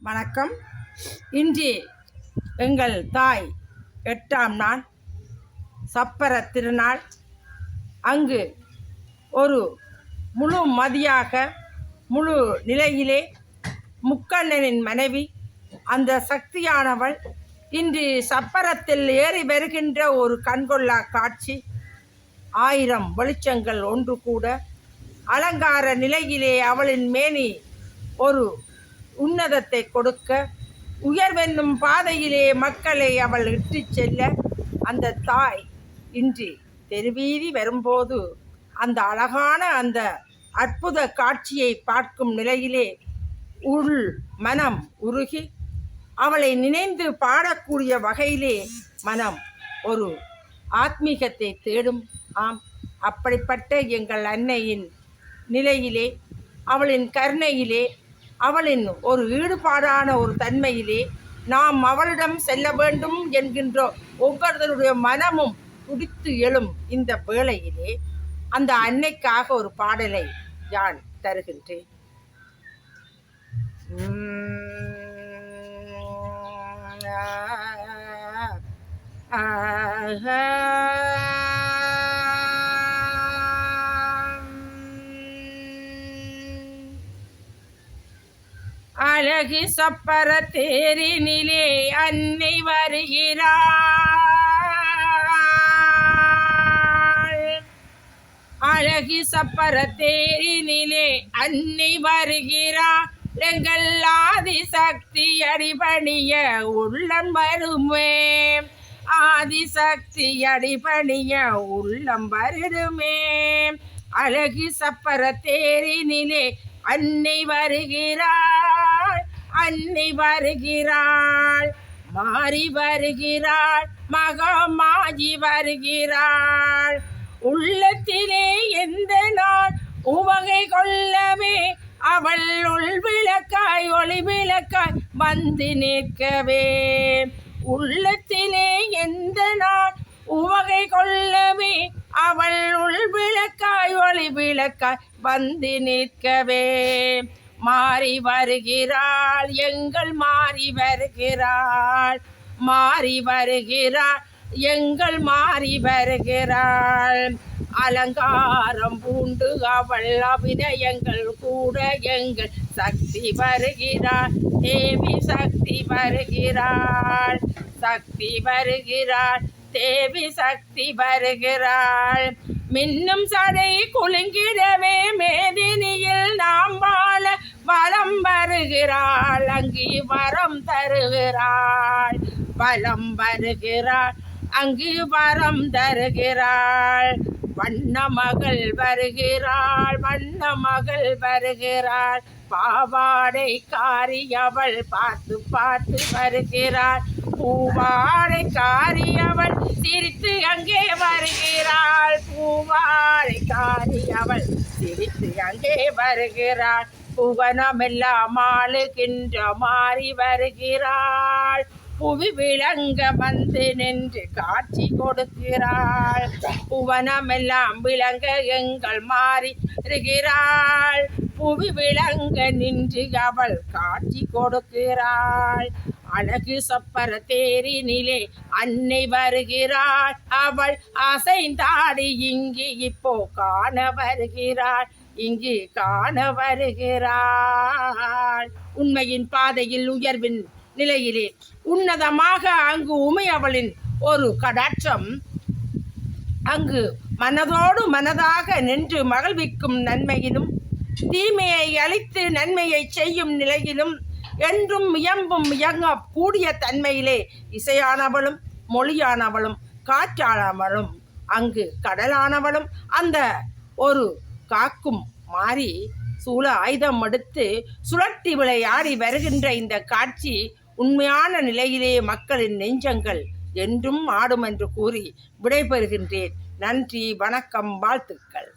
வணக்கம். இன்று எங்கள் தாய் 8ஆம் நாள் சப்பர திருநாள். அங்கு ஒரு முழு மதியாக முழு நிலையிலே முக்கண்ணனின் மனைவி அந்த சக்தியானவள் இன்று சப்பரத்தில் ஏறி வருகின்ற ஒரு கண்கொள்ளா காட்சி. 1000 வெளிச்சங்கள் ஒன்று கூட அலங்கார நிலையிலே அவளின் மேனி ஒரு உன்னதத்தை கொடுக்க, உயர்வென்னும் பாதையிலே மக்களை அவள் இட்டு செல்ல, அந்த தாய் இன்று தெருவீதி வரும்போது அந்த அழகான அந்த அற்புத காட்சியை பார்க்கும் நிலையிலே உள் மனம் உருகி அவளை நினைந்து பாடக்கூடிய வகையிலே மனம் ஒரு ஆத்மீகத்தை தேடும். ஆம், அப்படிப்பட்ட எங்கள் அன்னையின் நிலையிலே, அவளின் கருணையிலே, அவளின் ஒரு ஈடுபாடான ஒரு தன்மையிலே நாம் அவளிடம் செல்ல வேண்டும் என்கின்ற ஒவ்வொருத்தருடைய மனமும் துடித்து எழும் இந்த வேளையிலே அந்த அன்னைக்காக ஒரு பாடலை யான் தருகின்றேன். அழகு சப்பர தேரினிலே அன்னை வருகிறாள். அழகு சப்பர தேரினிலே அன்னை வருகிறாள். எங்கள் ஆதிசக்தி அடிபணிய உள்ளம் வருமே. ஆதிசக்தி அடிபணிய உள்ளம் வருமே. அழகு சப்பர தேரினிலே அன்னை வருகிறாள். அன்னை வருகிறாள். மாறி வருகிறாள். மகமாஜி வருகிறாள். உள்ளத்திலே எந்த நாள் உவகை கொள்ளவே அவள் உள் விளக்காய் ஒளி விளக்காய் வந்து நிற்கவே. உள்ளத்திலே எந்த நாள் உவகை கொள்ளவே அவள் உள் விளக்காய் ஒளி விளக்காய் வந்து நிற்கவே. மாறி வருகிறாள். எங்கள் மாறி வருகிறாள். மாறி வருகிறாள். எங்கள் மாறி வருகிறாள். அலங்காரம் பூண்டு அவள் அபிநயங்கள் கூட எங்கள் சக்தி வருகிறாள். தேவி சக்தி வருகிறாள். சக்தி வருகிறாள். தேவி சக்தி வருகிறாள். மின்னும் சடை குலுங்கிடவே மேதினியில் நாம் வாழ வலம் வருகிறாள். அங்கு வரம் தருகிறாள். வலம் வருகிறாள். அங்கு வரம் தருகிறாள். வண்ண மகள் வருகிறாள். வண்ண மகள் வருகிறாள். பாவாடை காரி அவள் பார்த்து பார்த்து வருகிறாள். பூவாடை காரி அவள் சிரித்து அங்கே வருகிறாள். பூவாடை காரி அவள் சிரித்து அங்கே வருகிறாள். புவனமெல்லாம் ஆளுகின்ற மாறி வருகிறாள். புவி விளங்க வந்து நின்று காட்சி கொடுக்கிறாள். புவனமெல்லாம் விளங்க எங்கள் மாறி இருக்கிறாள். புவி விளங்க நின்று அவள் காட்சி கொடுக்கிறாள். அழகு சப்பர தேரினிலே அன்னை வருகிறாள். அவள் அசைந்தாடி இங்கு இப்போ காண வருகிறாள். இங்கு காண வருகிறாள். உண்மையின் பாதையில் உயர்வின் நிலையிலே உன்னதமாக அங்கு உமையவளின் ஒரு கடாட்சம் அங்கு மனதோடு மனதாக நின்று மகிழ்விக்கும் நன்மையிலும் தீமையை அழித்து நன்மையை செய்யும் நிலையிலும் என்றும் இயம்பும் இயங்க கூடிய தன்மையிலே இசையானவளும் மொழியானவளும் காற்றானவளும் அங்கு கடலானவளும் அந்த ஒரு காக்கும் மாறி சூழ ஆயுதம் எடுத்து சுழட்டி விளையாடி வருகின்ற இந்த காட்சி உண்மையான நிலையிலே மக்களின் நெஞ்சங்கள் என்றும் ஆடும் என்று கூறி விடைபெறுகின்றேன். நன்றி, வணக்கம், வாழ்த்துக்கள்.